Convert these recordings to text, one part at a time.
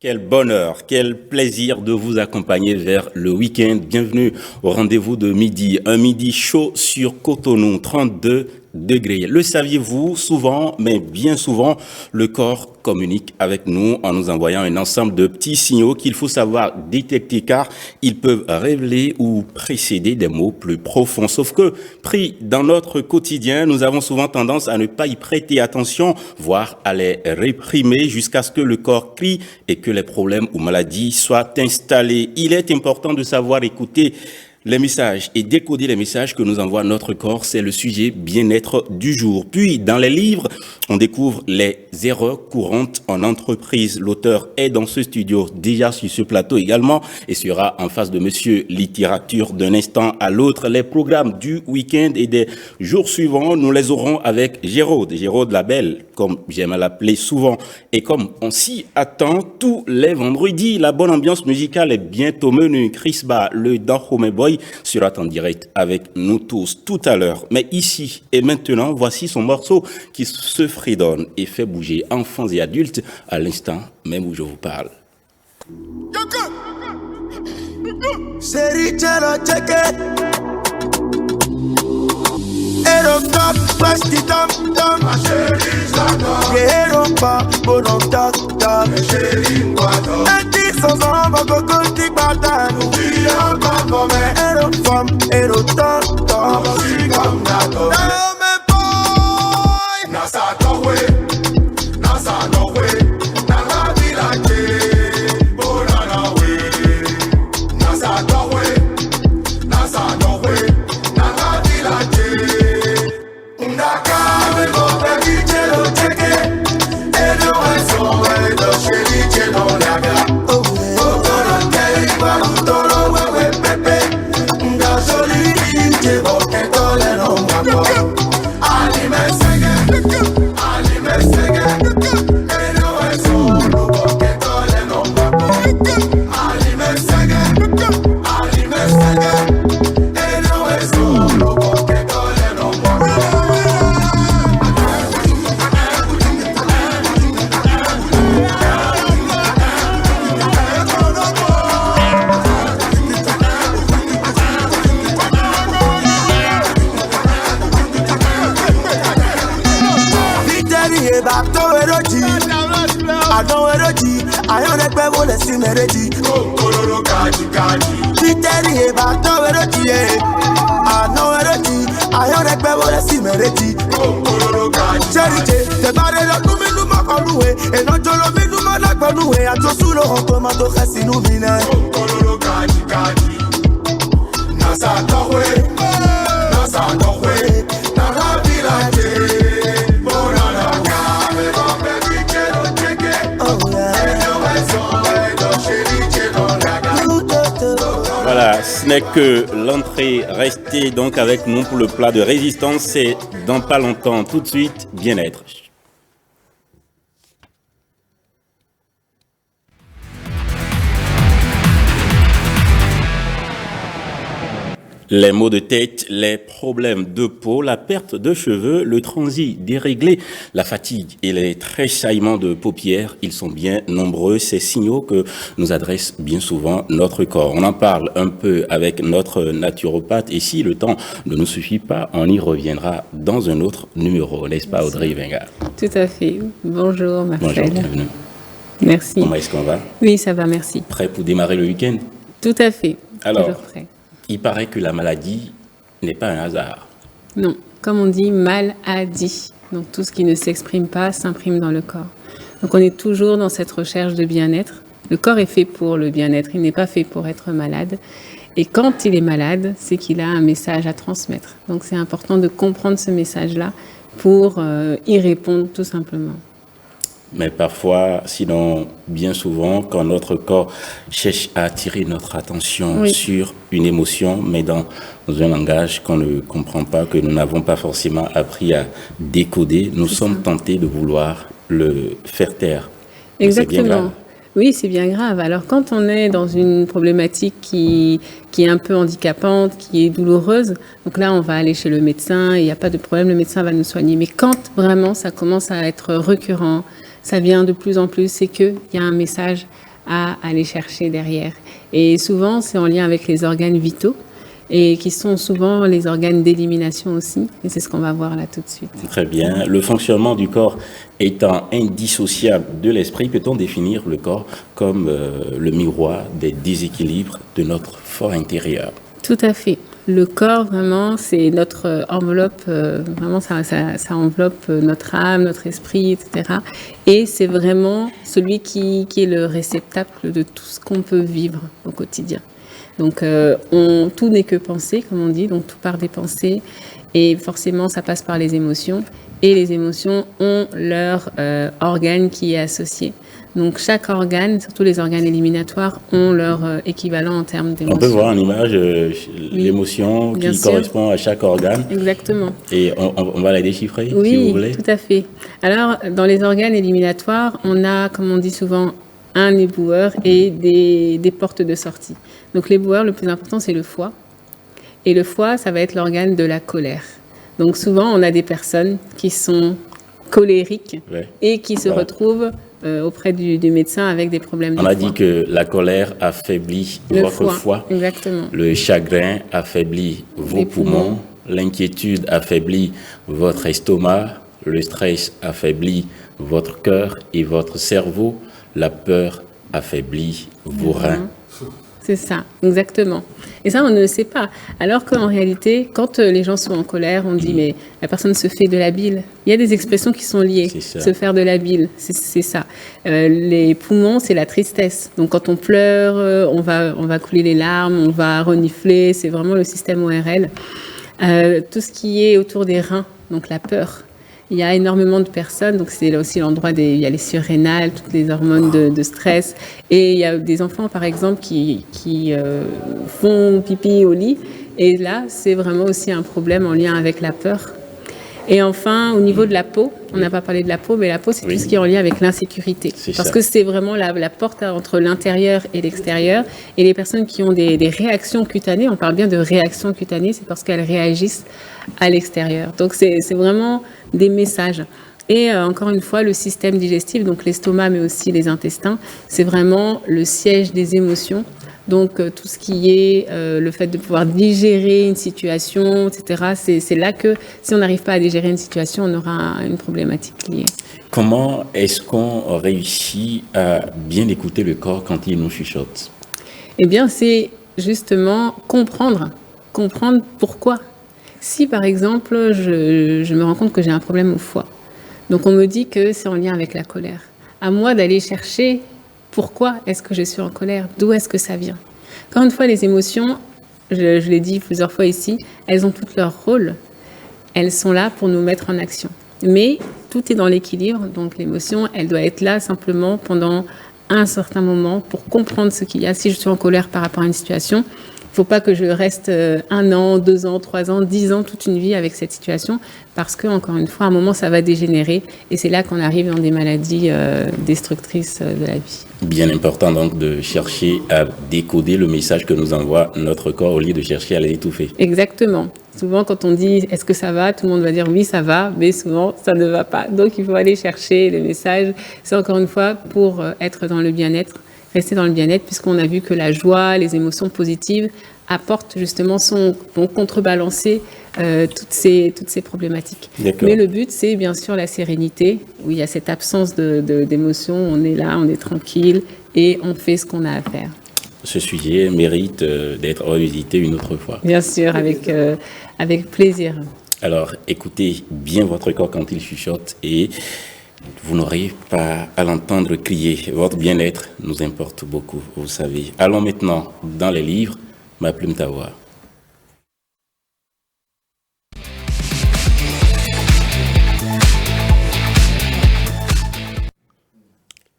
Quel bonheur, quel plaisir de vous accompagner vers le week-end. Bienvenue au rendez-vous de midi. Un midi chaud sur Cotonou, 32 degrés. Le saviez-vous? Souvent, mais bien souvent, le corps communique avec nous en nous envoyant un ensemble de petits signaux qu'il faut savoir détecter car ils peuvent révéler ou précéder des mots plus profonds. Sauf que, pris dans notre quotidien, nous avons souvent tendance à ne pas y prêter attention, voire à les réprimer jusqu'à ce que le corps crie et que les problèmes ou maladies soient installés. Il est important de savoir écouter les messages et décoder les messages que nous envoie notre corps, c'est le sujet bien-être du jour. Puis, dans les livres, on découvre les erreurs courantes en entreprise. L'auteur est dans ce studio, déjà sur ce plateau également, et sera en face de Monsieur Littérature d'un instant à l'autre. Les programmes du week-end et des jours suivants, nous les aurons avec Géraude Labelle, comme j'aime à l'appeler souvent. Et comme on s'y attend tous les vendredis, la bonne ambiance musicale est bientôt au menu. Chris Ba, le Dahomey Boy, sera en direct avec nous tous tout à l'heure. Mais ici et maintenant, voici son morceau qui se fredonne et fait bouger enfants et adultes à l'instant même où je vous parle. Voilà, ce n'est que l'entrée. Restez donc avec nous pour le plat de résistance. C'est dans pas longtemps. Tout de suite, bien-être. Les maux de tête, les problèmes de peau, la perte de cheveux, le transit déréglé, la fatigue et les tressaillements de paupières, ils sont bien nombreux, ces signaux que nous adresse bien souvent notre corps. On en parle un peu avec notre naturopathe et si le temps ne nous suffit pas, on y reviendra dans un autre numéro, n'est-ce pas Audrey Venga? Tout à fait. Bonjour Marcel. Bonjour, bienvenue. Merci. Comment est-ce qu'on va? Oui, ça va, merci. Prêt pour démarrer le week-end? Tout à fait. Alors, toujours prêt. Il paraît que la maladie n'est pas un hasard. Non, comme on dit, mal a dit. Donc tout ce qui ne s'exprime pas s'imprime dans le corps. Donc on est toujours dans cette recherche de bien-être. Le corps est fait pour le bien-être, il n'est pas fait pour être malade. Et quand il est malade, c'est qu'il a un message à transmettre. Donc c'est important de comprendre ce message-là pour y répondre tout simplement. Mais parfois, sinon bien souvent, quand notre corps cherche à attirer notre attention sur une émotion, mais dans un langage qu'on ne comprend pas, que nous n'avons pas forcément appris à décoder, nous sommes tentés de vouloir le faire taire. Exactement. Oui, c'est bien grave. Alors, quand on est dans une problématique qui est un peu handicapante, qui est douloureuse, donc là, on va aller chez le médecin, il n'y a pas de problème, le médecin va nous soigner. Mais quand vraiment ça commence à être récurrent, ça vient de plus en plus, c'est qu'il y a un message à aller chercher derrière. Et souvent, c'est en lien avec les organes vitaux et qui sont souvent les organes d'élimination aussi. Et c'est ce qu'on va voir là tout de suite. Très bien. Le fonctionnement du corps étant indissociable de l'esprit, peut-on définir le corps comme le miroir des déséquilibres de notre fort intérieur? Tout à fait. Le corps, vraiment, c'est notre enveloppe, vraiment, ça enveloppe notre âme, notre esprit, etc. Et c'est vraiment celui qui est le réceptacle de tout ce qu'on peut vivre au quotidien. Donc, tout n'est que pensée, comme on dit, donc tout part des pensées. Et forcément, ça passe par les émotions. Et les émotions ont leur organe qui est associé. Donc, chaque organe, surtout les organes éliminatoires, ont leur équivalent en termes d'émotions. On peut voir en image l'émotion qui correspond à chaque organe. Exactement. Et on va la déchiffrer, oui, si vous voulez. Oui, tout à fait. Alors, dans les organes éliminatoires, on a, comme on dit souvent, un éboueur et des portes de sortie. Donc, l'éboueur, le plus important, c'est le foie. Et le foie, ça va être l'organe de la colère. Donc, souvent, on a des personnes qui sont colériques et qui se retrouvent auprès du médecin avec des problèmes de foie. On a dit que la colère affaiblit votre foie. Exactement. Le chagrin affaiblit vos poumons. L'inquiétude affaiblit votre estomac. Le stress affaiblit votre cœur et votre cerveau. La peur affaiblit vos reins. C'est ça, exactement. Et ça, on ne le sait pas. Alors qu'en réalité, quand les gens sont en colère, on dit, mais la personne se fait de la bile. Il y a des expressions qui sont liées. Se faire de la bile, c'est ça. Les poumons, c'est la tristesse. Donc, quand on pleure, on va couler les larmes, on va renifler. C'est vraiment le système ORL. Tout ce qui est autour des reins, donc la peur. Il y a énormément de personnes, donc c'est là aussi l'endroit il y a les surrénales, toutes les hormones de stress. Et il y a des enfants, par exemple, qui font pipi au lit. Et là, c'est vraiment aussi un problème en lien avec la peur. Et enfin, au niveau de la peau, on n'a pas parlé de la peau, mais la peau, c'est tout ce qui est en lien avec l'insécurité. Parce que c'est vraiment la porte entre l'intérieur et l'extérieur. Et les personnes qui ont des réactions cutanées, on parle bien de réactions cutanées, c'est parce qu'elles réagissent à l'extérieur. Donc, c'est vraiment des messages. Et encore une fois, le système digestif, donc l'estomac, mais aussi les intestins, c'est vraiment le siège des émotions. Donc, tout ce qui est le fait de pouvoir digérer une situation, etc., c'est là que si on n'arrive pas à digérer une situation, on aura une problématique liée. Comment est-ce qu'on réussit à bien écouter le corps quand il nous chuchote? Eh bien, c'est justement comprendre pourquoi. Si, par exemple, je me rends compte que j'ai un problème au foie, donc on me dit que c'est en lien avec la colère. À moi d'aller chercher pourquoi est-ce que je suis en colère, d'où est-ce que ça vient. Encore une fois, les émotions, je l'ai dit plusieurs fois ici, elles ont toutes leur rôle. Elles sont là pour nous mettre en action. Mais tout est dans l'équilibre, donc l'émotion, elle doit être là simplement pendant un certain moment pour comprendre ce qu'il y a. Si je suis en colère par rapport à une situation, il ne faut pas que je reste 1 an, 2 ans, 3 ans, 10 ans, toute une vie avec cette situation, parce que, encore une fois, à un moment, ça va dégénérer, et c'est là qu'on arrive dans des maladies destructrices de la vie. Bien important donc de chercher à décoder le message que nous envoie notre corps au lieu de chercher à l'étouffer. Exactement. Souvent, quand on dit « est-ce que ça va ?», tout le monde va dire « oui, ça va », mais souvent, ça ne va pas. Donc, il faut aller chercher le message. C'est encore une fois pour être dans le bien-être, rester dans le bien-être, puisqu'on a vu que la joie, les émotions positives apportent justement, vont contrebalancer toutes ces problématiques. Mais le but, c'est bien sûr la sérénité, où il y a cette absence d'émotions, on est là, on est tranquille et on fait ce qu'on a à faire. Ce sujet mérite d'être revisité une autre fois. Bien sûr, avec plaisir. Alors, écoutez bien votre corps quand il chuchote et vous n'aurez pas à l'entendre crier. Votre bien-être nous importe beaucoup, vous savez. Allons maintenant dans les livres. Ma plume, ta voix.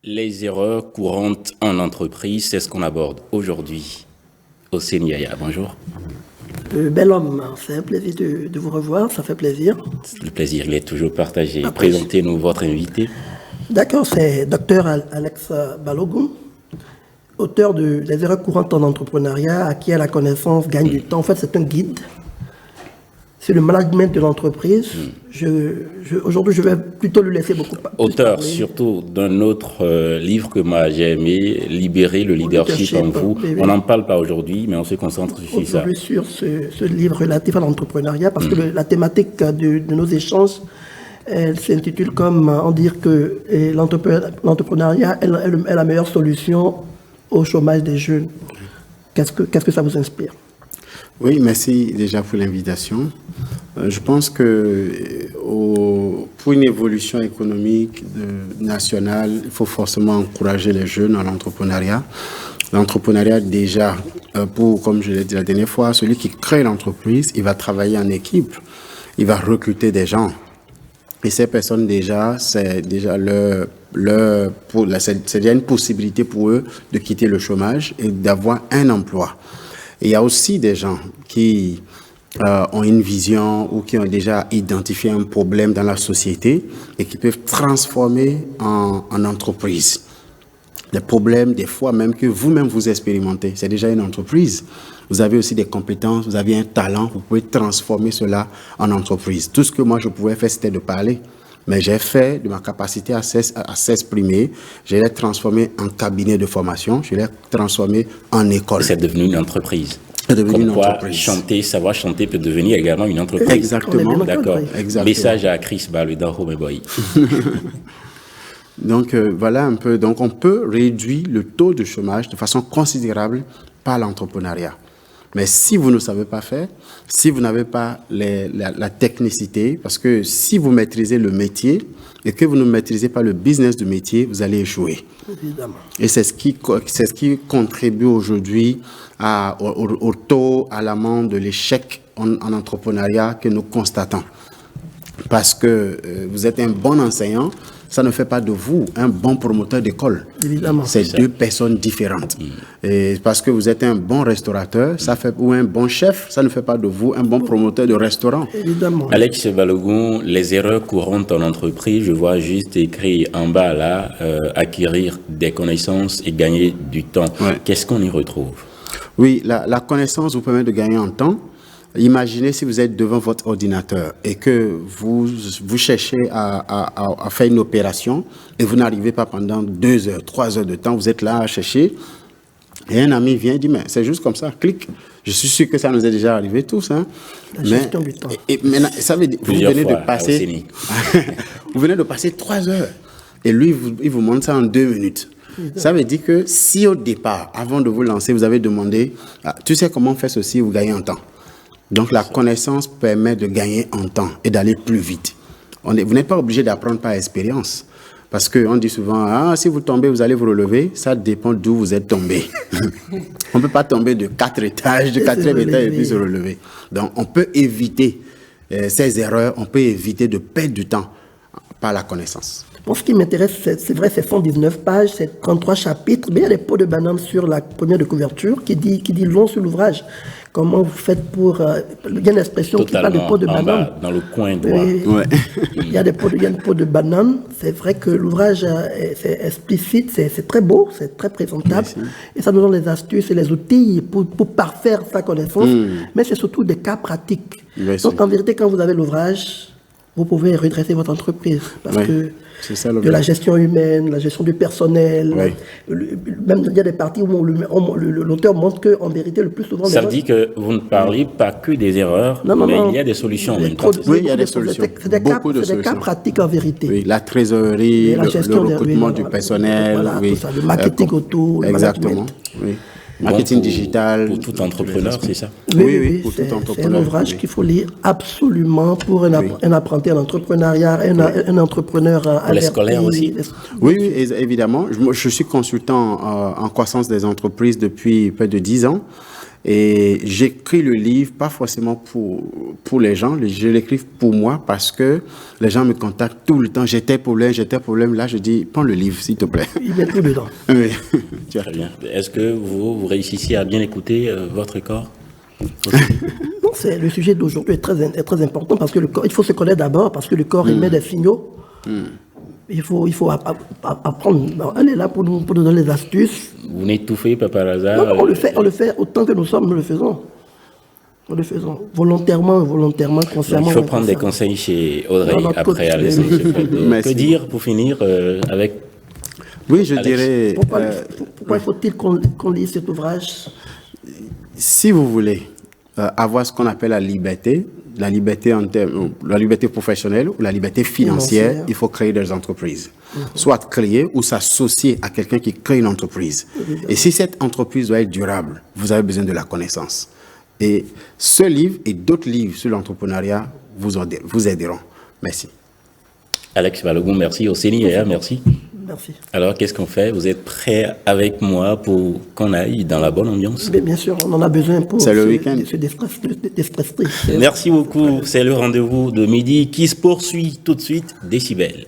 Les erreurs courantes en entreprise, c'est ce qu'on aborde aujourd'hui. Hosseini Yaya, bonjour. Bel homme, c'est un plaisir de vous revoir, ça fait plaisir. Le plaisir, il est toujours partagé. Présentez-nous votre invité. D'accord, c'est Dr Alex Balogun, auteur de Les erreurs courantes en entrepreneuriat, acquis à la connaissance, gagne du temps. En fait, c'est un guide sur le management de l'entreprise. Aujourd'hui, je vais plutôt lui laisser beaucoup Auteur parler. surtout d'un autre livre que moi j'ai aimé, Libérer le leadership en vous. Oui, oui. On n'en parle pas aujourd'hui, mais on se concentre sur ça. Aujourd'hui, sur ce livre relatif à l'entrepreneuriat, parce que la thématique de nos échanges, elle s'intitule comme en dire que l'entrepreneuriat est la meilleure solution au chômage des jeunes. Qu'est-ce que ça vous inspire? Oui, merci déjà pour l'invitation. Je pense que pour une évolution économique nationale, il faut forcément encourager les jeunes à l'entrepreneuriat. L'entrepreneuriat, déjà, comme je l'ai dit la dernière fois, celui qui crée l'entreprise, il va travailler en équipe, il va recruter des gens. Et ces personnes, déjà, c'est déjà c'est déjà une possibilité pour eux de quitter le chômage et d'avoir un emploi. Et il y a aussi des gens qui ont une vision ou qui ont déjà identifié un problème dans la société et qui peuvent transformer en entreprise. Les problèmes, des fois même que vous-même vous expérimentez, c'est déjà une entreprise. Vous avez aussi des compétences, vous avez un talent, vous pouvez transformer cela en entreprise. Tout ce que moi je pouvais faire, c'était de parler. Mais j'ai fait de ma capacité à s'exprimer, je l'ai transformé en cabinet de formation, je l'ai transformé en école. C'est devenu une entreprise. C'est devenu Comme une quoi, entreprise. savoir chanter peut devenir également une entreprise. Exactement. D'accord. Exactement. Message à Chris Baludaro Meboy. Donc voilà un peu. Donc on peut réduire le taux de chômage de façon considérable par l'entrepreneuriat. Mais si vous ne savez pas faire, si vous n'avez pas la technicité, parce que si vous maîtrisez le métier et que vous ne maîtrisez pas le business du métier, vous allez échouer. Évidemment. Et c'est ce qui contribue aujourd'hui au taux alarmant de l'échec en entrepreneuriat que nous constatons. Parce que vous êtes un bon enseignant, ça ne fait pas de vous un bon promoteur d'école. Évidemment. C'est deux personnes différentes. Et parce que vous êtes un bon restaurateur, ou un bon chef, ça ne fait pas de vous un bon promoteur de restaurant. Évidemment. Alex Balogun, les erreurs courantes en entreprise, je vois juste écrit en bas là, acquérir des connaissances et gagner du temps. Ouais. Qu'est-ce qu'on y retrouve? Oui, la connaissance vous permet de gagner en temps. Imaginez si vous êtes devant votre ordinateur et que vous cherchez à faire une opération et vous n'arrivez pas pendant 2 heures, 3 heures de temps, vous êtes là à chercher et un ami vient et dit mais c'est juste comme ça, clique. Je suis sûr que ça nous est déjà arrivé tous. Hein. La gestion du temps. Et maintenant, ça veut dire vous venez de passer vous venez de passer 3 heures et lui il vous montre ça en 2 minutes. Ça veut dire que si au départ, avant de vous lancer, vous avez demandé tu sais comment on fait ceci, vous gagnez en temps. Donc, la connaissance permet de gagner en temps et d'aller plus vite. Vous n'êtes pas obligé d'apprendre par expérience. Parce qu'on dit souvent, si vous tombez, vous allez vous relever. Ça dépend d'où vous êtes tombé. On ne peut pas tomber de 4 étages, de 4e étage et puis se relever. Donc, on peut éviter ces erreurs, on peut éviter de perdre du temps par la connaissance. Pour ce qui m'intéresse, c'est vrai, c'est 119 pages, c'est 33 chapitres, mais il y a des pots de banane sur la première de couverture qui dit long sur l'ouvrage. Comment vous faites pour... il y a une expression qui parle de pots de banane. Dans le coin droit. Ouais. Il y a une pot de banane. C'est vrai que l'ouvrage c'est explicite, c'est très beau, c'est très présentable. Merci. Et ça nous donne les astuces et les outils pour parfaire sa connaissance. Mais c'est surtout des cas pratiques. Merci. Donc en vérité, quand vous avez l'ouvrage, vous pouvez redresser votre entreprise. Parce que c'est ça, de la gestion humaine, la gestion du personnel, même il y a des parties où l'auteur montre qu'en vérité, le plus souvent... Ça veut dire que vous ne parlez pas que des erreurs, mais il y a des solutions en même temps. Oui, il y a des solutions. C'est des cas pratiques en vérité. Oui, la trésorerie, le recrutement du personnel. Voilà, tout ça, le marketing autour, exactement. Oui. Marketing digital. Pour tout entrepreneur, c'est ça? Oui, c'est un ouvrage qu'il faut lire absolument pour un apprenti en entrepreneuriat, un entrepreneur averti. Les scolaires aussi? Oui, évidemment. Je suis consultant en croissance des entreprises depuis près de 10 ans. Et j'écris le livre, pas forcément pour les gens, je l'écris pour moi parce que les gens me contactent tout le temps. J'ai tel problème. Là, je dis, prends le livre, s'il te plaît. Il met tout dedans. Oui. Très bien. Est-ce que vous réussissez à bien écouter votre corps? Non, le sujet d'aujourd'hui est très important parce que le corps, il faut se connaître d'abord parce que le corps émet des signaux. Il faut apprendre. Elle est là pour nous donner les astuces. Vous n'étouffez pas par hasard? Non, on le fait autant que nous le faisons. Nous le faisons volontairement, consciemment. Il faut prendre des conseils chez Audrey après Alessandre. Que dire pour finir avec... Oui, je dirais... Pourquoi faut-il qu'on lise cet ouvrage? Si vous voulez avoir ce qu'on appelle la liberté en termes, la liberté professionnelle ou la liberté financière, il faut créer des entreprises. Soit créer ou s'associer à quelqu'un qui crée une entreprise. Et si cette entreprise doit être durable, vous avez besoin de la connaissance. Et ce livre et d'autres livres sur l'entrepreneuriat vous aideront. Merci. Alex Balogun, merci. Oseni, merci. Merci. Alors, qu'est-ce qu'on fait? Vous êtes prêts avec moi pour qu'on aille dans la bonne ambiance? Bien sûr, on en a besoin pour le week-end. se déstresser. Merci beaucoup. C'est le rendez-vous de midi qui se poursuit tout de suite. Décibel.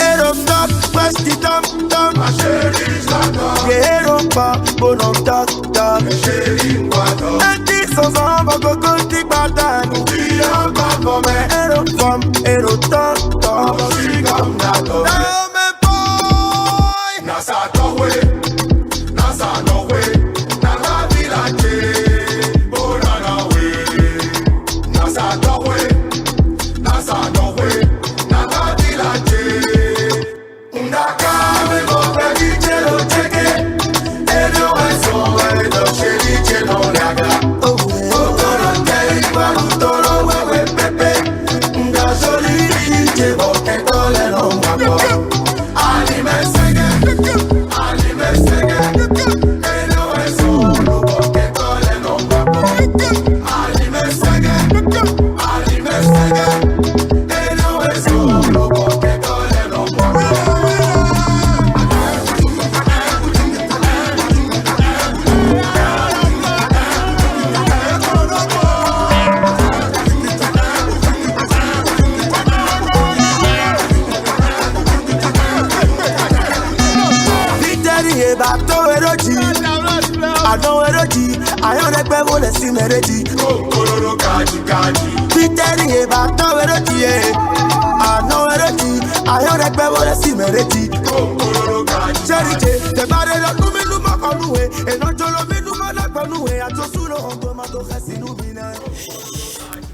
Hero stop, press the dump, dump. Ma chérie, j'adore. Hero pas, bon on toc, toc. Ma chérie, m'adore. Et 10 ans, va coco, tic, bataille. Oublie un pas pour mes hero femme, hero toc, toc. Je suis comme Nato. Now me boy. Nasa towe, Nasa nowe. Nasa village, bonana we. Nasa towe, Nasa nowe. Nasa village.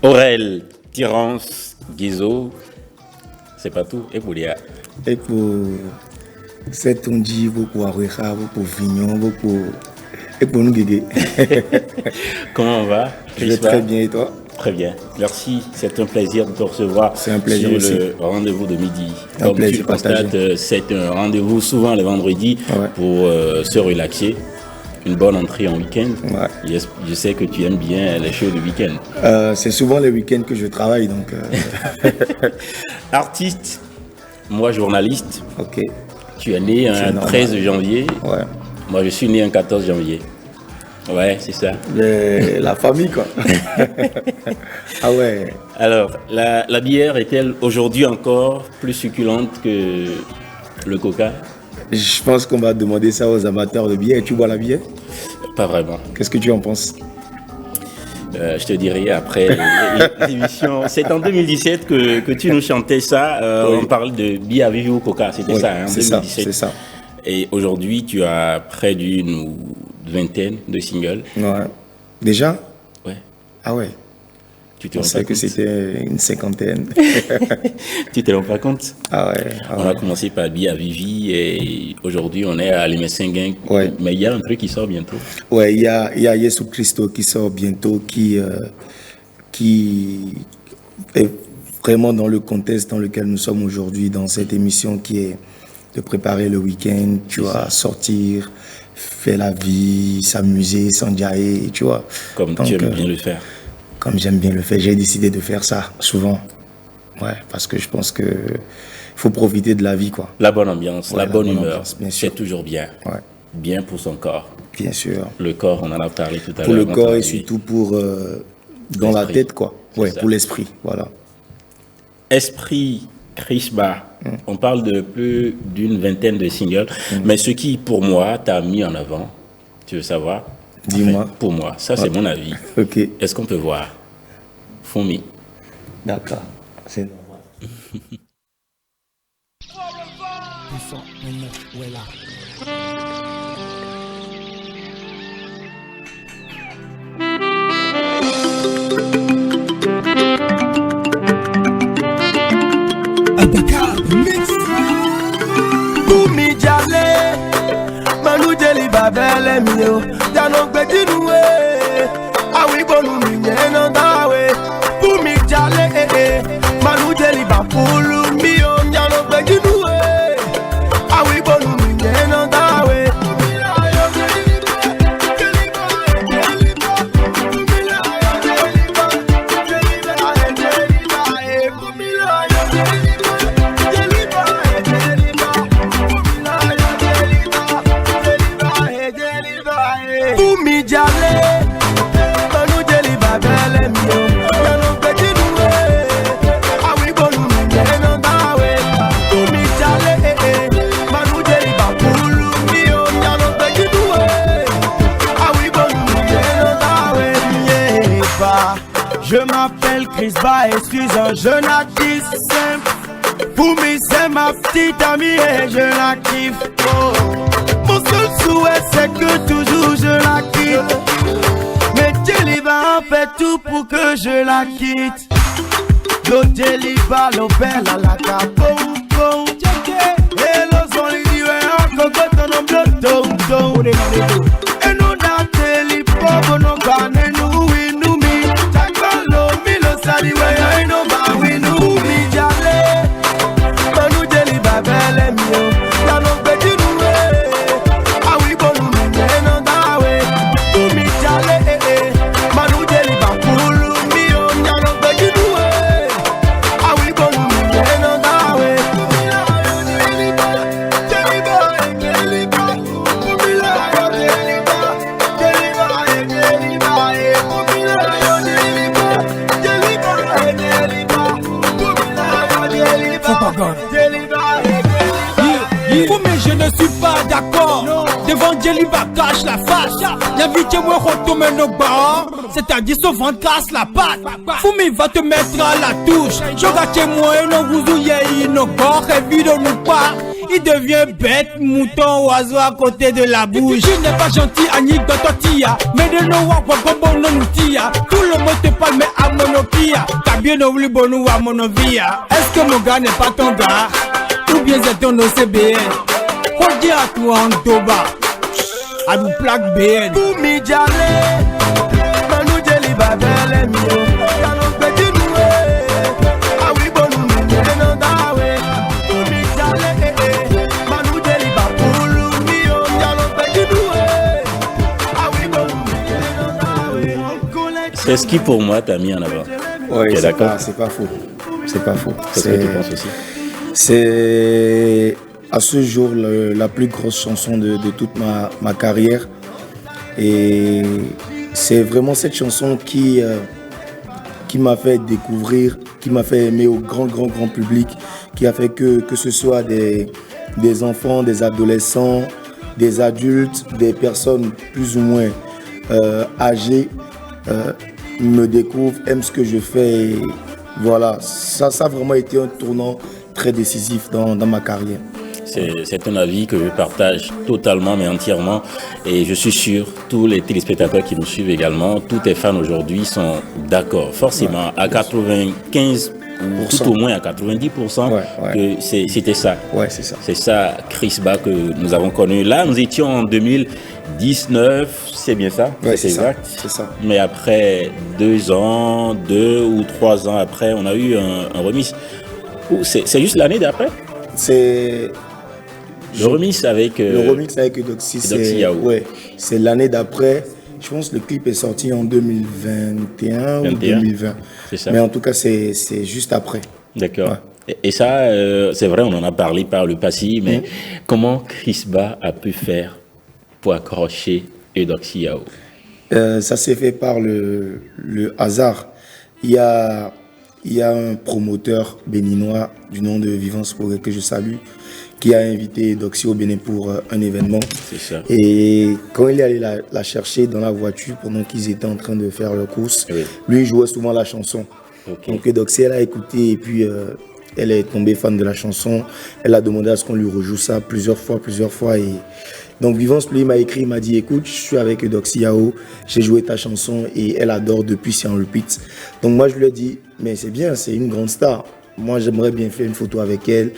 Aurel, Tirance, Guizot, c'est pas tout. Et pour Léa. Et pour cet on dit beaucoup à Recha, beaucoup Vignon, beaucoup. Et pour nous guider. Comment on va? Je vais très bien et toi? Très bien, merci. C'est un plaisir de te recevoir. C'est un plaisir sur aussi. Le rendez-vous de midi. Un Comme plaisir tu constates, c'est un rendez-vous souvent le vendredi pour se relaxer. Une bonne entrée en week-end. Ouais. Je sais que tu aimes bien les shows du week-end. C'est souvent les week-ends que je travaille. Donc Artiste, moi journaliste. Ok. Tu es né un 13 janvier. Ouais. Moi je suis né un 14 janvier. Ouais, c'est ça. La famille, quoi. Ah ouais. Alors, la bière est-elle aujourd'hui encore plus succulente que le coca? Je pense qu'on va demander ça aux amateurs de bière. Tu bois la bière? Pas vraiment. Qu'est-ce que tu en penses? Je te dirai après l'émission. C'est en 2017 que tu nous chantais ça. Oui. On parle de bière vive ou coca. C'était ça, hein, en 2017. C'est ça. Et aujourd'hui, tu as près d'une vingtaine de singles. Ouais. Déjà? Ouais. Ah ouais. Tu te rends pas compte? Que c'était une cinquantaine. Tu te rends pas compte? Ah ouais. On a commencé par Bia Vivi et aujourd'hui on est à Limessinguin. Ouais. Mais il y a un truc qui sort bientôt. Ouais, il y a Yesu Christo qui sort bientôt, qui est vraiment dans le contexte dans lequel nous sommes aujourd'hui, dans cette émission qui est de préparer le week-end, tu vois, sortir, faire la vie, s'amuser, s'enjailler, tu vois. Comme tu aimes bien le faire. Comme j'aime bien le faire, j'ai décidé de faire ça souvent. Ouais, parce que je pense que faut profiter de la vie, quoi. La bonne ambiance, la bonne humeur, c'est toujours bien. Ouais. Bien pour son corps. Bien sûr. Le corps, on en a parlé tout à l'heure. Pour le corps et surtout pour dans la tête, quoi. Ouais, pour l'esprit, voilà. Esprit Krishba. On parle de plus d'une vingtaine de singles, mais ce qui, pour moi, t'a mis en avant, tu veux savoir? Dis-moi. Enfin, pour moi, ça c'est mon avis. Ok. Est-ce qu'on peut voir Foumi? D'accord, c'est normal. Boumi Jale, Manu Jeli Babele mio, Jano Gbedinue, Awi Bonu Minyeno Dawe. Boumi Jale, Manu Jeli Bapulu mio, Jano Gbedinue, Awi Bonu Minyeno Dawe. Je m'appelle Chris Ba et suis un jeune artiste simple. Boumi c'est ma petite amie et je la kiffe. Oh. Mon seul souhait c'est que toujours je la quitte. Mais Djeliba en fait tout pour que je la quitte. Lo Djeliba lo bella la capo. Et lo son li diwe en cocotte non bloto. Et non da Djeliba bono gane nou inumi. Sali waya ino ba winu mi jale, Manu Jeli Babele mio, Jano Gbedinue, Awi Bonu Minyeno Dawe. Mi jale Manu Jeli Bapulu mio, Jano Gbedinue, Awi Bonu Minyeno Dawe. Mais je ne suis pas d'accord. Devant Djeliba cache la face. Y'a vite que moi retourne nos barres. C'est-à-dire son ventre casse la patte. Foumi va te mettre à la touche. Joga chez moi et non vous ouillez nos corps et vide nous pas. Il devient bête, mouton, oiseau à côté de la bouche. Tu n'es pas gentil, Annick de Totia. Mais de nos wapwa bobo non tia. Tout le monde te parle mais à monopia. T'as bien oublié bonou à monovia. Est-ce que mon gars n'est pas ton gars? Ou bien c'est ton OCBN? Faut dire à toi en Toba. À nous plaque BN. Boumi Jale, Manu Jeli Babele mio, Jano Gbedinue, Awi Bonu Minyeno Dawe. Boumi Jale, Manu Jeli Bapulu mio, Jano Gbedinue, Awi Bonu Minyeno Dawe. C'est ce qui pour moi t'a mis en avant. Oui, okay, d'accord. C'est pas faux. C'est pas faux. C'est ce que tu penses aussi. C'est à ce jour la plus grosse chanson de toute ma carrière. Et c'est vraiment cette chanson qui m'a fait découvrir, qui m'a fait aimer au grand public, qui a fait que ce soit des enfants, des adolescents, des adultes, des personnes plus ou moins âgées me découvrent, aiment ce que je fais. Et voilà, ça a vraiment été un tournant très décisif dans ma carrière. C'est un avis que je partage totalement mais entièrement et je suis sûr tous les téléspectateurs qui nous suivent également, tous tes fans aujourd'hui sont d'accord forcément à 95 ou tout au moins à 90% que c'était ça. Ouais, c'est ça. C'est ça Chris Ba que nous avons connu. Là, nous étions en 2019, c'est bien ça? Ouais, c'est exact. C'est ça. Mais après 2 ou 3 ans après, on a eu un remix. C'est juste l'année d'après? C'est le remix avec Eudoxie, c'est l'année d'après. Je pense que le clip est sorti en 2021 ou 2020. C'est ça. Mais en tout cas, c'est juste après. D'accord. Ouais. Et ça, c'est vrai, on en a parlé par le passé, mais comment Chris Ba a pu faire pour accrocher Eudoxie Yao? Ça s'est fait par le hasard. Il y a un promoteur béninois du nom de Vivance Progrès que je salue, qui a invité Eudoxie au Bénin pour un événement. C'est ça. Et quand il est allé la chercher dans la voiture pendant qu'ils étaient en train de faire leur course, lui il jouait souvent la chanson. Okay. Donc Eudoxie, elle a écouté et puis elle est tombée fan de la chanson. Elle a demandé à ce qu'on lui rejoue ça plusieurs fois. Et donc Vivance, lui, m'a écrit, il m'a dit, écoute, je suis avec Eudoxie Yao, j'ai joué ta chanson et elle adore depuis, c'est en repeat. Donc moi, je lui ai dit, mais c'est bien, c'est une grande star. Moi, j'aimerais bien faire une photo avec elle,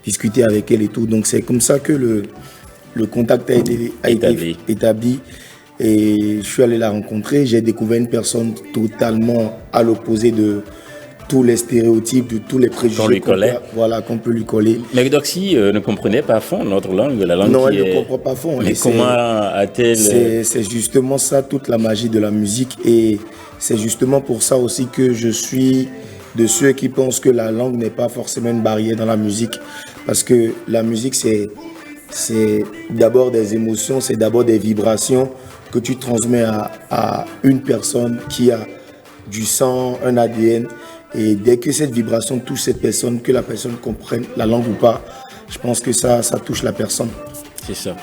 discuter avec elle et tout. Donc c'est comme ça que le contact a été établi. Et je suis allé la rencontrer. J'ai découvert une personne totalement à l'opposé de tous les stéréotypes, de tous les préjugés qu'on peut lui coller. Mais Eudoxie ne comprenait pas à fond notre langue, la langue. Non, elle ne comprend pas à fond. Mais comment a-t-elle... C'est justement ça, toute la magie de la musique. Et c'est justement pour ça aussi que je suis de ceux qui pensent que la langue n'est pas forcément une barrière dans la musique. Parce que la musique, c'est d'abord des émotions, c'est d'abord des vibrations que tu transmets à une personne qui a du sang, un ADN. Et dès que cette vibration touche cette personne, que la personne comprenne la langue ou pas, je pense que ça touche la personne. C'est ça.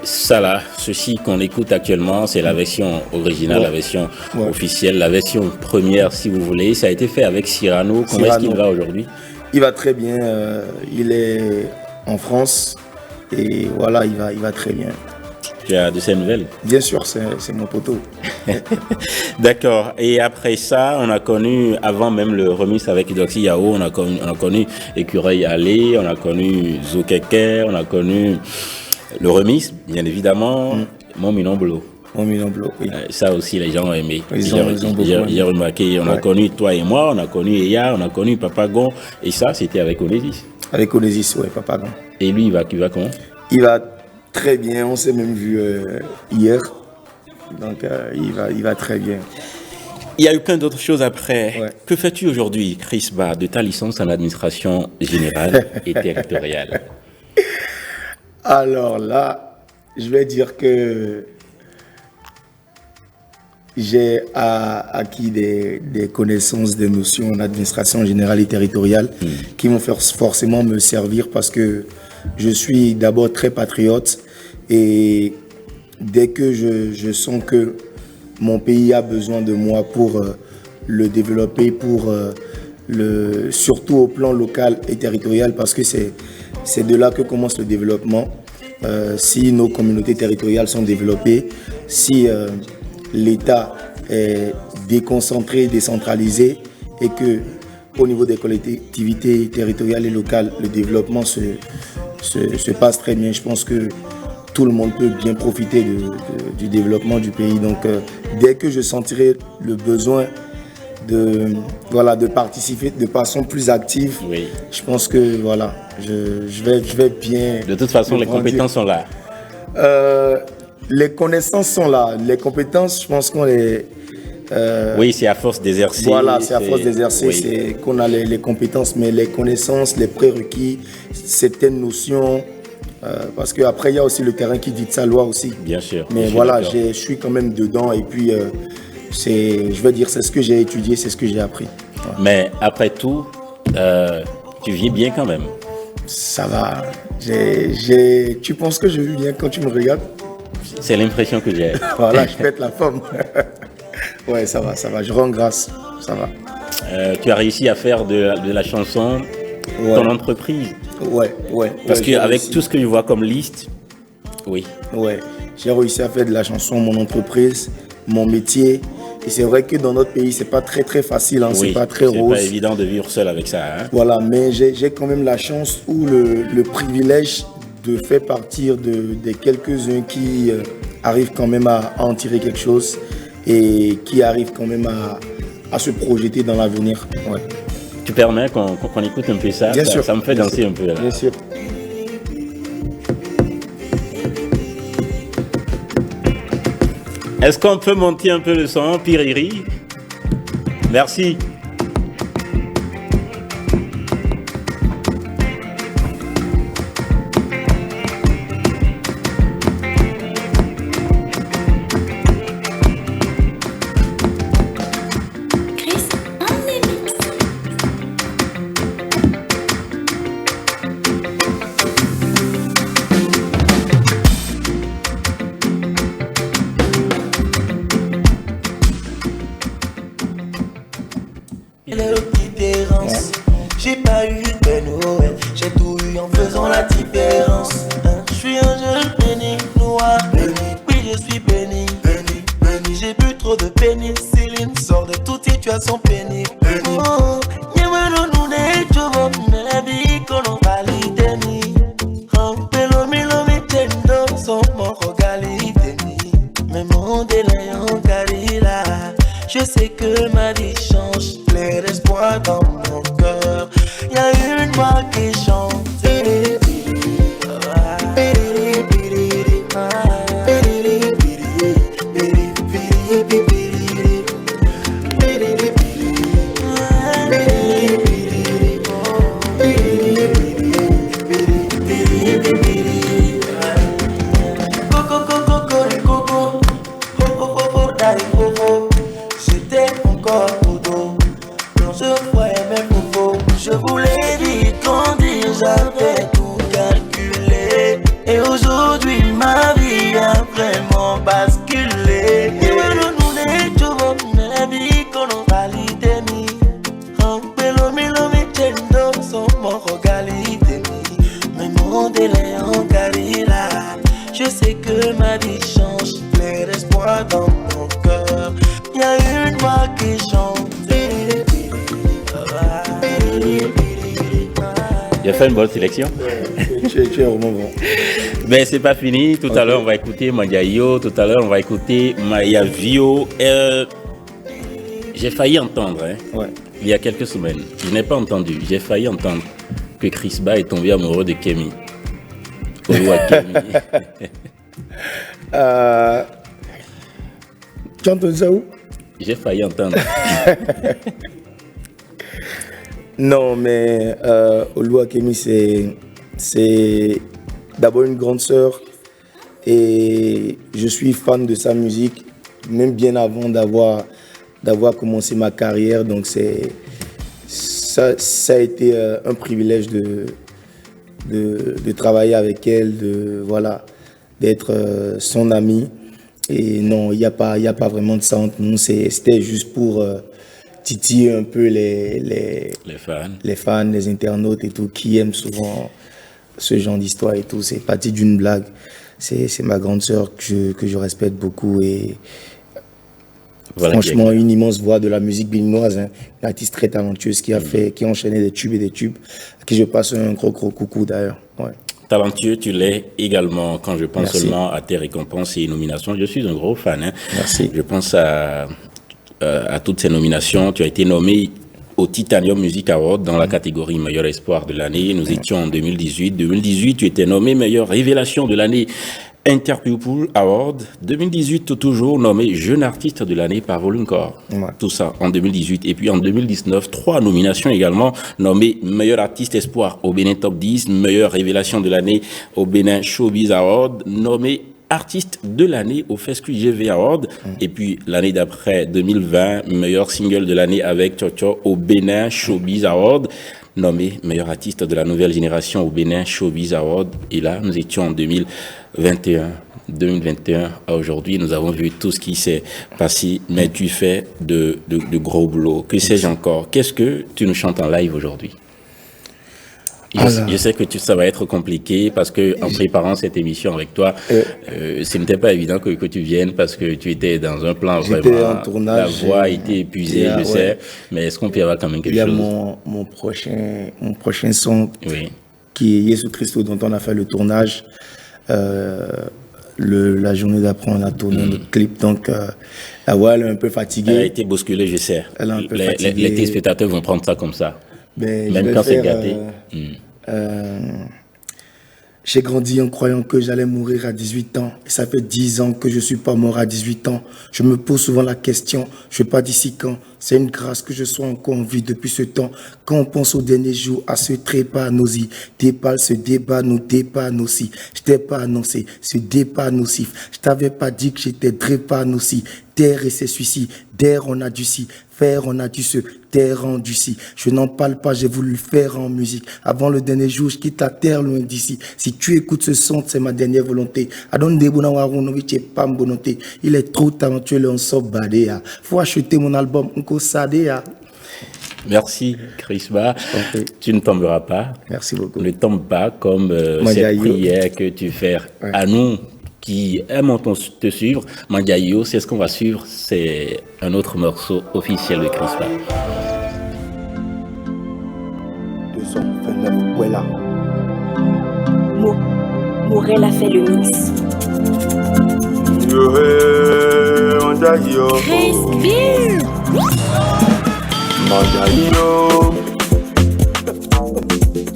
Ça là, ceci qu'on écoute actuellement, c'est la version originale, la version officielle, la version première si vous voulez. Ça a été fait avec Cyrano. Comment est-ce qu'il va aujourd'hui? Il va très bien. Il est en France et voilà, il va très bien. Tu as de ces nouvelles? Bien sûr, c'est mon poteau. D'accord. Et après ça, on a connu, avant même le remix avec Eudoxie Yao, on a connu Écureuil Allé, on a connu Zokeke, on a connu le remix, bien évidemment, Mon Minon Blo. Mon Minon Blo, oui. Ça aussi, les gens ont aimé. J'ai remarqué, on a connu toi et moi, on a connu Eya, on a connu Papagon, et ça, c'était avec Onésis. Avec Onésis, oui, Papagon. Et lui, il va comment? Il va très bien, on s'est même vu hier, donc il va très bien. Il y a eu plein d'autres choses après. Ouais. Que fais-tu aujourd'hui, Chris Ba, de ta licence en administration générale et territoriale? Alors là, je vais dire que j'ai acquis des connaissances, des notions en administration générale et territoriale qui vont forcément me servir parce que je suis d'abord très patriote et dès que je sens que mon pays a besoin de moi pour le développer, surtout au plan local et territorial, parce que c'est de là que commence le développement. Si nos communautés territoriales sont développées, si l'État est déconcentré, décentralisé et que au niveau des collectivités territoriales et locales, le développement se passe très bien. Je pense que tout le monde peut bien profiter du développement du pays. Donc, dès que je sentirai le besoin de participer de façon plus active, je pense que voilà, je vais bien. De toute façon, les compétences sont là. Les connaissances sont là. Les compétences, je pense qu'on les... oui, c'est à force d'exercer. Voilà, c'est à force d'exercer c'est qu'on a les compétences, mais les connaissances, les prérequis, certaines notions, parce qu'après, il y a aussi le terrain qui dicte sa loi aussi. Bien sûr. Mais voilà, je suis quand même dedans et puis, je veux dire, c'est ce que j'ai étudié, c'est ce que j'ai appris. Ouais. Mais après tout, tu vis bien quand même. Ça va. Tu penses que je vis bien quand tu me regardes? C'est l'impression que j'ai. Voilà, je pète la forme. Ouais, ça va, je rends grâce, ça va. Tu as réussi à faire de la chanson ton entreprise. Ouais. Parce qu'avec tout ce que je vois comme liste, oui. Ouais, j'ai réussi à faire de la chanson mon entreprise, mon métier. Et c'est vrai que dans notre pays, c'est pas très facile, hein, c'est pas très rose. C'est pas évident de vivre seul avec ça. Hein. Voilà, mais j'ai quand même la chance ou le privilège de faire partir des quelques-uns qui arrivent quand même à en tirer quelque chose et qui arrivent quand même à se projeter dans l'avenir. Ouais. Tu permets qu'on écoute un peu ça? Bien sûr. Ça me fait danser un peu. Là. Bien sûr. Est-ce qu'on peut monter un peu le son, Piriri? Merci. J'ai pas eu de peine, ouais. J'ai tout eu en faisant la différence. Je suis un jeune béni, noir, béni. Oui, je suis béni, béni, béni. J'ai bu trop de pénicilline, sors de toute situation pénible. Oh, y'a nous n'est pas la vie qu'on en valide ni. Pelo milo mi tendo, son mon regalite ni. Mais mon délai en carilla. Je sais que ma vie change, plein d'espoir dans mon cœur. Y'a une voix qui chante. J'avais tout calculé. Et aujourd'hui ma vie a vraiment basculé. Et voilà nous les jours, la vie qu'on a validé mi. En pelo milo mi tendo, son mon regalite mi. Mais mon délai en carilla. Je sais que ma vie change, plein d'espoir dans mon cœur. Y'a une voix qui chante. J'ai fait une bonne sélection. Tu es vraiment bon. Mais c'est pas fini. Tout à l'heure, on va écouter Mandiayo. Tout à l'heure, on va écouter Maya Vio. J'ai failli entendre, il y a quelques semaines. Je n'ai pas entendu. J'ai failli entendre que Chris Ba est tombé amoureux de Kemi. Kemi. Tu as entendu ça où? J'ai failli entendre. Non, mais Oluwakemi, c'est d'abord une grande sœur et je suis fan de sa musique, même bien avant d'avoir commencé ma carrière. Donc ça a été un privilège de travailler avec elle, d'être son amie. Et non, il n'y a pas vraiment de ça entre nous. C'était juste pour titiller un peu les fans, les internautes et tout, qui aiment souvent ce genre d'histoire et tout. C'est parti d'une blague. C'est ma grande sœur que je respecte beaucoup et voilà, franchement, une immense voix de la musique béninoise, une artiste très talentueuse qui a enchaîné des tubes et des tubes, à qui je passe un gros coucou d'ailleurs. Ouais. Talentueux, tu l'es également quand je pense seulement à tes récompenses et nominations. Je suis un gros fan. Merci. Je pense à toutes ces nominations. Tu as été nommé au Titanium Music Award dans la catégorie meilleur espoir de l'année. Nous étions en 2018. 2018, tu étais nommé meilleure révélation de l'année Interpeople Award. 2018, toujours nommé jeune artiste de l'année par Volumecore. Tout ça en 2018. Et puis en 2019, 3 nominations également. Nommé meilleur artiste espoir au Bénin Top 10, meilleure révélation de l'année au Bénin Showbiz Award, nommé artiste de l'année au Fescu GV Award. Et puis l'année d'après, 2020, meilleur single de l'année avec Chocho au Bénin Showbiz Award, nommé meilleur artiste de la nouvelle génération au Bénin Showbiz Award. Et là, nous étions en 2021 à aujourd'hui, nous avons vu tout ce qui s'est passé, mais tu fais de gros boulot. Que sais-je encore? Qu'est-ce que tu nous chantes en live aujourd'hui? Je sais que ça va être compliqué parce que en préparant cette émission avec toi, ce n'était pas évident que tu viennes parce que tu étais dans un plan vraiment. En tournage, la voix a été épuisée, je sais. Mais est-ce qu'on peut y avoir quand même quelque chose? Il y a mon prochain son qui est Jésus Christ dont on a fait le tournage. La journée d'après, on a tourné notre clip. Donc, la voix, elle est un peu fatiguée. Elle a été bousculée, je sais. Elle est un peu fatiguée. Les téléspectateurs vont prendre ça comme ça. Ben, même quand c'est gâté. J'ai grandi en croyant que j'allais mourir à 18 ans. Et ça fait 10 ans que je suis pas mort à 18 ans. Je me pose souvent la question, je ne sais pas d'ici quand. C'est une grâce que je sois encore en vie depuis ce temps. Quand on pense au dernier jour, à ce trépas nausée, dépale ce débat nous dépanne aussi. Je t'ai pas annoncé ce débat nocif. Je t'avais pas dit que j'étais drépane aussi. Terre et ses suicides, d'air on a dû si, faire on a dû se terre rendu si. Je n'en parle pas, j'ai voulu le faire en musique. Avant le dernier jour, je quitte la terre loin d'ici. Si tu écoutes ce son, c'est ma dernière volonté. Il est trop talentueux, le on sort badéa. Faut acheter mon album, Unko Sadéa. Merci, Chrisma. Tu ne tomberas pas. Merci beaucoup. Ne tombe pas comme cette prière que tu fais à nous qui aimons te suivre. Mandiayo, c'est ce qu'on va suivre. C'est un autre morceau officiel de Chrisma. 229, voilà. Morel a fait le mix. Mandiayo. Respire. Mandiayo.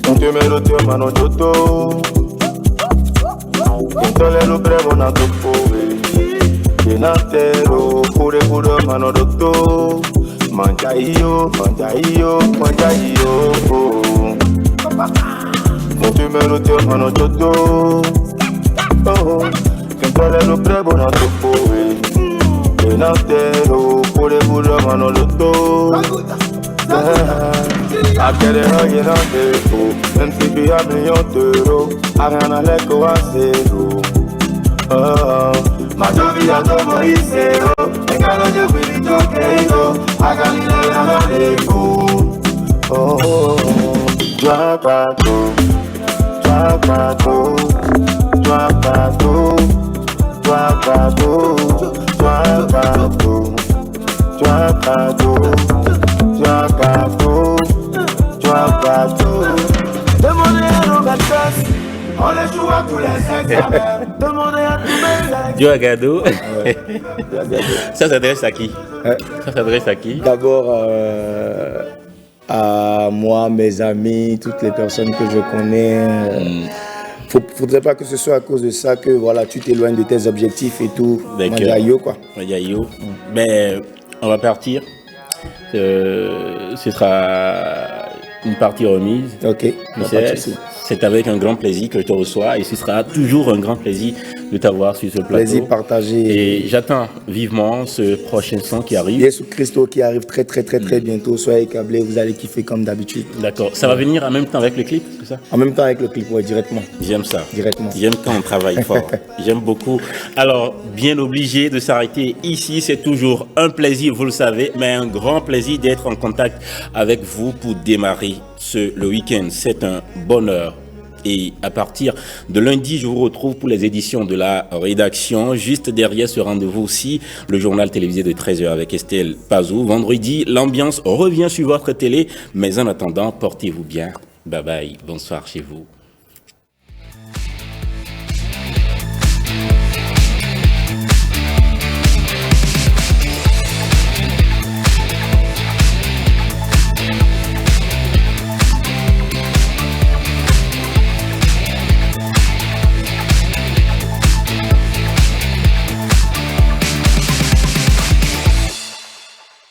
On te met le thème à notre auto. Intole lo brevo na topo. Benatero, pure pure mano dotto. Mandiayo, Mandiayo, Mandiayo. On te met le thème à notre auto. Intole lo brevo na topo. Benatero, pure pure mano dotto. I get it all, you know, MTV a $1,000,000. I gonna let go a zero. My job is a double zero. I gotta do with it, okay, no. I got it all, I let go. Drop out, drop out, drop out, drop out, drop out, drop out. Demandez à nos maîtresses, on les joue à tous les examens. Demandez à tous mes Dio Agado. Ça s'adresse à qui? Ça s'adresse à qui? D'abord à moi, mes amis, toutes les personnes que je connais. Faudrait pas que ce soit à cause de ça que voilà, tu t'éloignes de tes objectifs et tout. Mandiayo, quoi. Mandiayo. Mais on va partir. Ce sera une partie remise. Ok. C'est avec un grand plaisir que je te reçois et ce sera toujours un grand plaisir de t'avoir sur ce plateau. Plaisir partagé. Et j'attends vivement ce prochain son qui arrive. Jésus Christo qui arrive très bientôt. Soyez câblés, vous allez kiffer comme d'habitude. D'accord. Ça va venir en même temps avec le clip, c'est ça? En même temps avec le clip, ouais, directement. J'aime ça. Directement. J'aime quand on travaille fort. J'aime beaucoup. Alors, bien obligé de s'arrêter ici. C'est toujours un plaisir, vous le savez, mais un grand plaisir d'être en contact avec vous pour démarrer le week-end. C'est un bonheur. Et à partir de lundi, je vous retrouve pour les éditions de la rédaction. Juste derrière ce rendez-vous aussi, le journal télévisé de 13h avec Estelle Pazou. Vendredi, l'ambiance revient sur votre télé. Mais en attendant, portez-vous bien. Bye bye. Bonsoir chez vous.